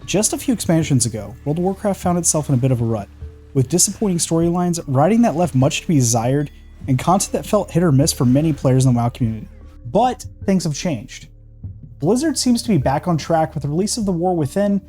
Just a few expansions ago, World of Warcraft found itself in a bit of a rut, with disappointing storylines, writing that left much to be desired, and content that felt hit or miss for many players in the WoW community. But things have changed. Blizzard seems to be back on track with the release of The War Within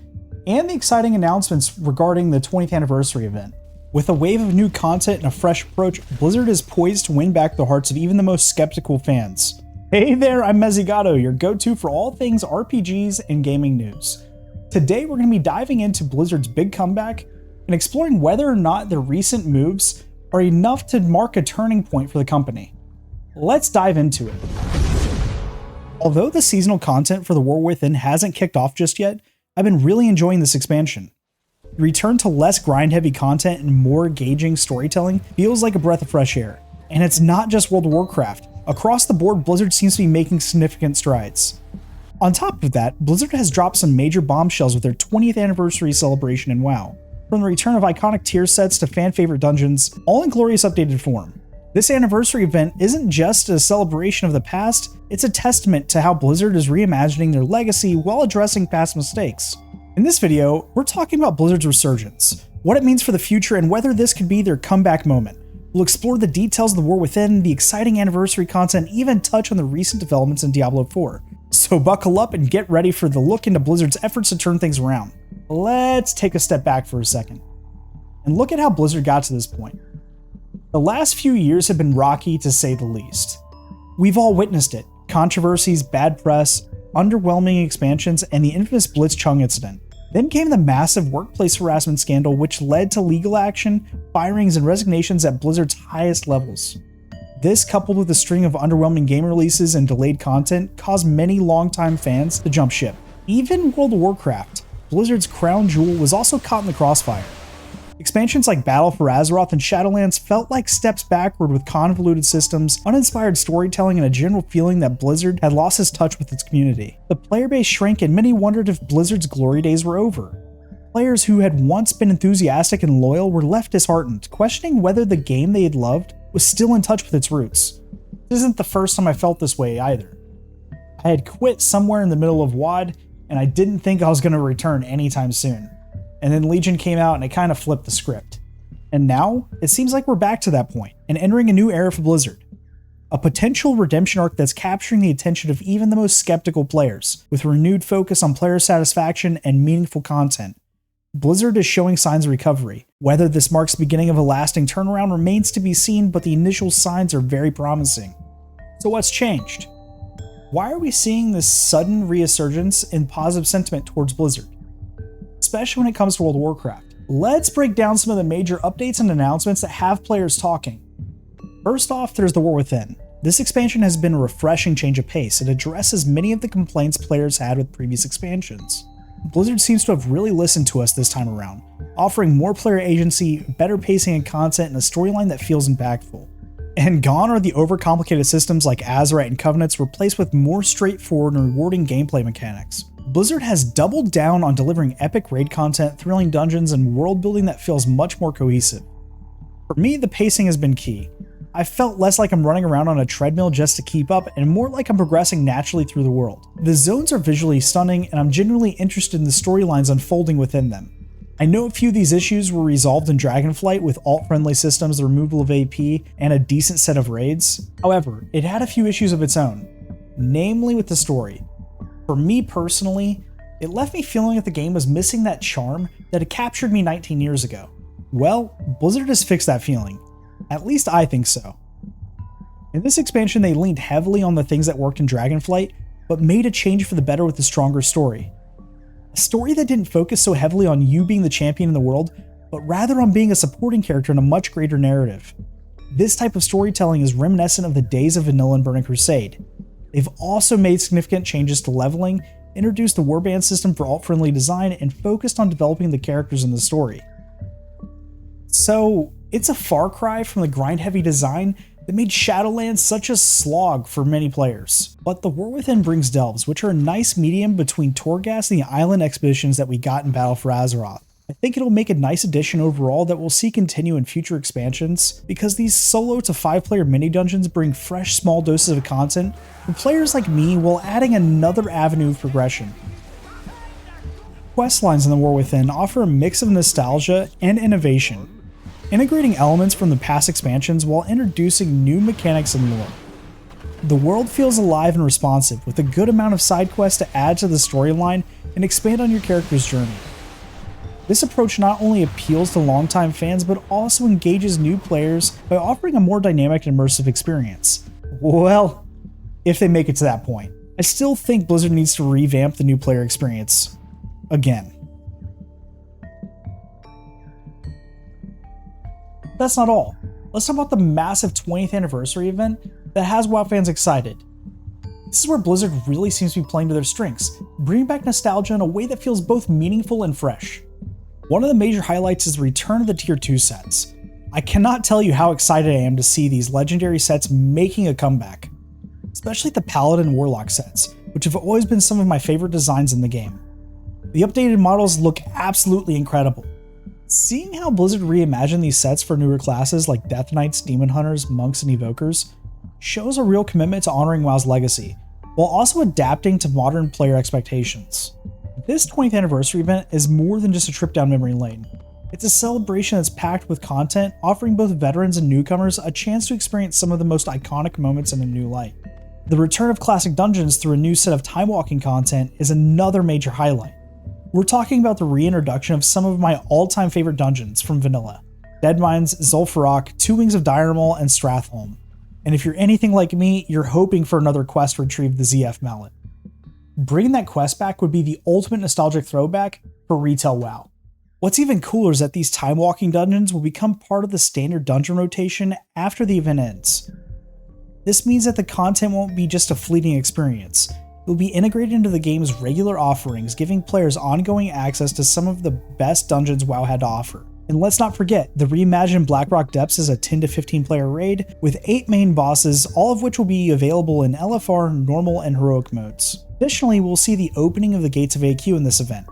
and the exciting announcements regarding the 20th anniversary event. With a wave of new content and a fresh approach, Blizzard is poised to win back the hearts of even the most skeptical fans. Hey there, I'm Mezzigato, your go-to for all things RPGs and gaming news. Today we're going to be diving into Blizzard's big comeback and exploring whether or not their recent moves are enough to mark a turning point for the company. Let's dive into it. Although the seasonal content for The War Within hasn't kicked off just yet, I've been really enjoying this expansion. The return to less grind-heavy content and more engaging storytelling feels like a breath of fresh air. And it's not just World of Warcraft. Across the board, Blizzard seems to be making significant strides. On top of that, Blizzard has dropped some major bombshells with their 20th anniversary celebration in WoW. From the return of iconic tier sets to fan-favorite dungeons, all in glorious updated form. This anniversary event isn't just a celebration of the past, it's a testament to how Blizzard is reimagining their legacy while addressing past mistakes. In this video, we're talking about Blizzard's resurgence, what it means for the future, and whether this could be their comeback moment. We'll explore the details of The War Within, the exciting anniversary content, and even touch on the recent developments in Diablo 4. So buckle up and get ready for the look into Blizzard's efforts to turn things around. Let's take a step back for a second and look at how Blizzard got to this point. The last few years have been rocky to say the least. We've all witnessed it: controversies, bad press, underwhelming expansions, and the infamous Blitzchung incident. Then came the massive workplace harassment scandal, which led to legal action, firings, and resignations at Blizzard's highest levels. This, coupled with a string of underwhelming game releases and delayed content, caused many longtime fans to jump ship. Even World of Warcraft, Blizzard's crown jewel, was also caught in the crossfire. Expansions like Battle for Azeroth and Shadowlands felt like steps backward, with convoluted systems, uninspired storytelling, and a general feeling that Blizzard had lost its touch with its community. The player base shrank, and many wondered if Blizzard's glory days were over. Players who had once been enthusiastic and loyal were left disheartened, questioning whether the game they had loved was still in touch with its roots. This isn't the first time I felt this way either. I had quit somewhere in the middle of WoD, and I didn't think I was going to return anytime soon. And then Legion came out and it kind of flipped the script. And now, it seems like we're back to that point, and entering a new era for Blizzard. A potential redemption arc that's capturing the attention of even the most skeptical players, with renewed focus on player satisfaction and meaningful content. Blizzard is showing signs of recovery. Whether this marks the beginning of a lasting turnaround remains to be seen, but the initial signs are very promising. So what's changed? Why are we seeing this sudden resurgence in positive sentiment towards Blizzard, especially when it comes to World of Warcraft? Let's break down some of the major updates and announcements that have players talking. First off, there's The War Within. This expansion has been a refreshing change of pace. It addresses many of the complaints players had with previous expansions. Blizzard seems to have really listened to us this time around, offering more player agency, better pacing and content, and a storyline that feels impactful. And gone are the overcomplicated systems like Azerite and Covenants, replaced with more straightforward and rewarding gameplay mechanics. Blizzard has doubled down on delivering epic raid content, thrilling dungeons, and world building that feels much more cohesive. For me, the pacing has been key. I felt less like I'm running around on a treadmill just to keep up, and more like I'm progressing naturally through the world. The zones are visually stunning, and I'm genuinely interested in the storylines unfolding within them. I know a few of these issues were resolved in Dragonflight with alt-friendly systems, the removal of AP, and a decent set of raids. However, it had a few issues of its own, namely with the story. For me personally, it left me feeling that the game was missing that charm that had captured me 19 years ago. Well, Blizzard has fixed that feeling. At least I think so. In this expansion, they leaned heavily on the things that worked in Dragonflight, but made a change for the better with a stronger story. A story that didn't focus so heavily on you being the champion in the world, but rather on being a supporting character in a much greater narrative. This type of storytelling is reminiscent of the days of Vanilla and Burning Crusade. They've also made significant changes to leveling, introduced the warband system for alt-friendly design, and focused on developing the characters in the story. So, it's a far cry from the grind-heavy design that made Shadowlands such a slog for many players. But The War Within brings delves, which are a nice medium between Torghast and the island expeditions that we got in Battle for Azeroth. I think it'll make a nice addition overall that we'll see continue in future expansions, because these solo to 5-player mini-dungeons bring fresh small doses of content for players like me while adding another avenue of progression. quest lines in The War Within offer a mix of nostalgia and innovation, integrating elements from the past expansions while introducing new mechanics and lore. The world feels alive and responsive, with a good amount of side quests to add to the storyline and expand on your character's journey. This approach not only appeals to longtime fans, but also engages new players by offering a more dynamic and immersive experience. Well, if they make it to that point. I still think Blizzard needs to revamp the new player experience. Again. That's not all. Let's talk about the massive 20th anniversary event that has WoW fans excited. This is where Blizzard really seems to be playing to their strengths, bringing back nostalgia in a way that feels both meaningful and fresh. One of the major highlights is the return of the Tier 2 sets. I cannot tell you how excited I am to see these legendary sets making a comeback, especially the Paladin and Warlock sets, which have always been some of my favorite designs in the game. The updated models look absolutely incredible. Seeing how Blizzard reimagined these sets for newer classes like Death Knights, Demon Hunters, Monks, and Evokers shows a real commitment to honoring WoW's legacy, while also adapting to modern player expectations. This 20th anniversary event is more than just a trip down memory lane. It's a celebration that's packed with content, offering both veterans and newcomers a chance to experience some of the most iconic moments in a new light. The return of classic dungeons through a new set of time-walking content is another major highlight. We're talking about the reintroduction of some of my all-time favorite dungeons from vanilla: Deadmines, Zul'Farrak, Two Wings of Diremol, and Stratholme. And if you're anything like me, you're hoping for another quest to retrieve the ZF mallet. Bringing that quest back would be the ultimate nostalgic throwback for retail WoW. What's even cooler is that these time-walking dungeons will become part of the standard dungeon rotation after the event ends. This means that the content won't be just a fleeting experience. It will be integrated into the game's regular offerings, giving players ongoing access to some of the best dungeons WoW had to offer. And let's not forget, the reimagined Blackrock Depths is a 10 to 15 player raid with 8 main bosses, all of which will be available in LFR, normal, and heroic modes. Additionally, we'll see the opening of the Gates of AQ in this event.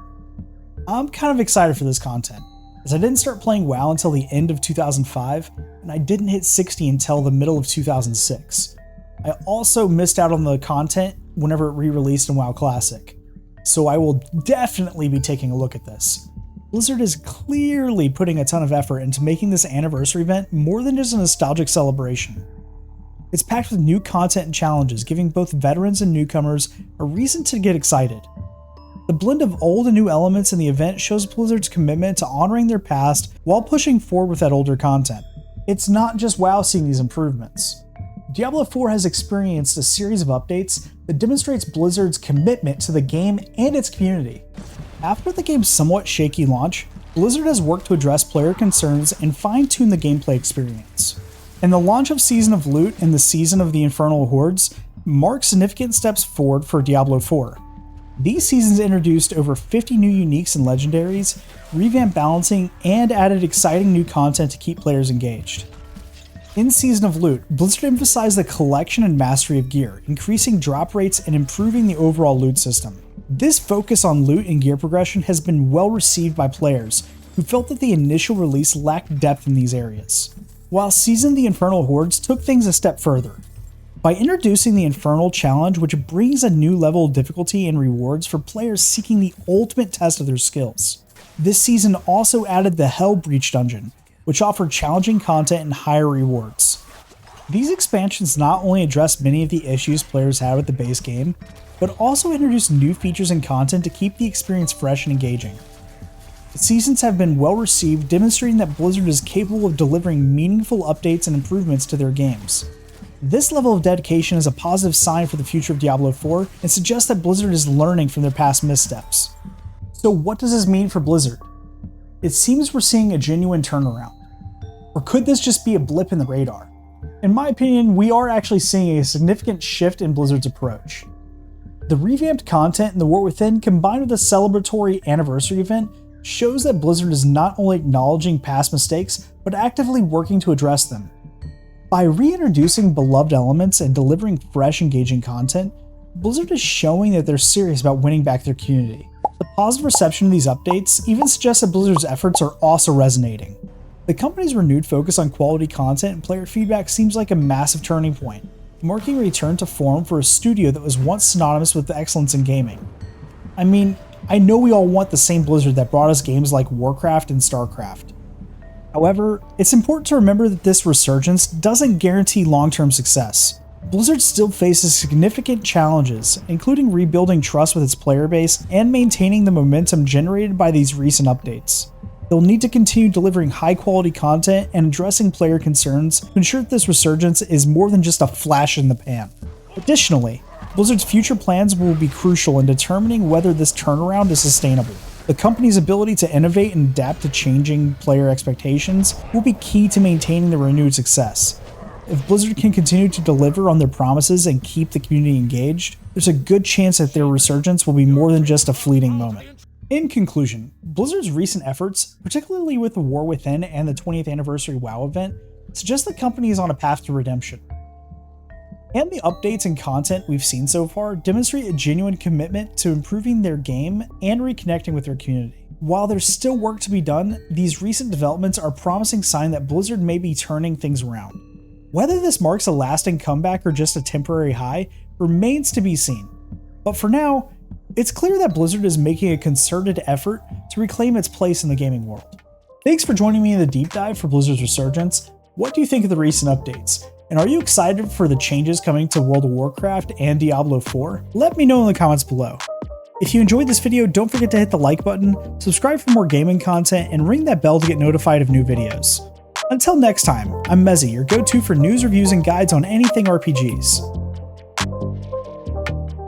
I'm kind of excited for this content, as I didn't start playing WoW until the end of 2005, and I didn't hit 60 until the middle of 2006. I also missed out on the content whenever it re-released in WoW Classic, so I will definitely be taking a look at this. Blizzard is clearly putting a ton of effort into making this anniversary event more than just a nostalgic celebration. It's packed with new content and challenges, giving both veterans and newcomers a reason to get excited. The blend of old and new elements in the event shows Blizzard's commitment to honoring their past while pushing forward with that older content. It's not just WoW seeing these improvements. Diablo 4 has experienced a series of updates that demonstrates Blizzard's commitment to the game and its community. After the game's somewhat shaky launch, Blizzard has worked to address player concerns and fine-tune the gameplay experience. And the launch of Season of Loot and the Season of the Infernal Hordes mark significant steps forward for Diablo 4. These seasons introduced over 50 new uniques and legendaries, revamped balancing, and added exciting new content to keep players engaged. In Season of Loot, Blizzard emphasized the collection and mastery of gear, increasing drop rates and improving the overall loot system. This focus on loot and gear progression has been well received by players who felt that the initial release lacked depth in these areas. While Season of the Infernal Hordes took things a step further by introducing the Infernal Challenge, which brings a new level of difficulty and rewards for players seeking the ultimate test of their skills. This season also added the Hell Breach dungeon, which offered challenging content and higher rewards. These expansions not only address many of the issues players had with the base game, but also introduced new features and content to keep the experience fresh and engaging. The seasons have been well received, demonstrating that Blizzard is capable of delivering meaningful updates and improvements to their games. This level of dedication is a positive sign for the future of Diablo 4 and suggests that Blizzard is learning from their past missteps. So what does this mean for Blizzard? It seems we're seeing a genuine turnaround. Or could this just be a blip in the radar? In my opinion, we are actually seeing a significant shift in Blizzard's approach. The revamped content in The War Within, combined with a celebratory anniversary event, shows that Blizzard is not only acknowledging past mistakes, but actively working to address them. By reintroducing beloved elements and delivering fresh, engaging content, Blizzard is showing that they're serious about winning back their community. The positive reception of these updates even suggests that Blizzard's efforts are also resonating. The company's renewed focus on quality content and player feedback seems like a massive turning point, marking a return to form for a studio that was once synonymous with excellence in gaming. I mean, I know we all want the same Blizzard that brought us games like Warcraft and StarCraft. However, it's important to remember that this resurgence doesn't guarantee long-term success. Blizzard still faces significant challenges, including rebuilding trust with its player base and maintaining the momentum generated by these recent updates. They'll need to continue delivering high-quality content and addressing player concerns to ensure that this resurgence is more than just a flash in the pan. Additionally, Blizzard's future plans will be crucial in determining whether this turnaround is sustainable. The company's ability to innovate and adapt to changing player expectations will be key to maintaining the renewed success. If Blizzard can continue to deliver on their promises and keep the community engaged, there's a good chance that their resurgence will be more than just a fleeting moment. In conclusion, Blizzard's recent efforts, particularly with the War Within and the 20th anniversary WoW event, suggest the company is on a path to redemption. And the updates and content we've seen so far demonstrate a genuine commitment to improving their game and reconnecting with their community. While there's still work to be done, these recent developments are a promising sign that Blizzard may be turning things around. Whether this marks a lasting comeback or just a temporary high remains to be seen. But for now, it's clear that Blizzard is making a concerted effort to reclaim its place in the gaming world. Thanks for joining me in the deep dive for Blizzard's resurgence. What do you think of the recent updates? And are you excited for the changes coming to World of Warcraft and Diablo 4? Let me know in the comments below. If you enjoyed this video, don't forget to hit the like button, subscribe for more gaming content, and ring that bell to get notified of new videos. Until next time, I'm Mezzy, your go-to for news, reviews, and guides on anything RPGs.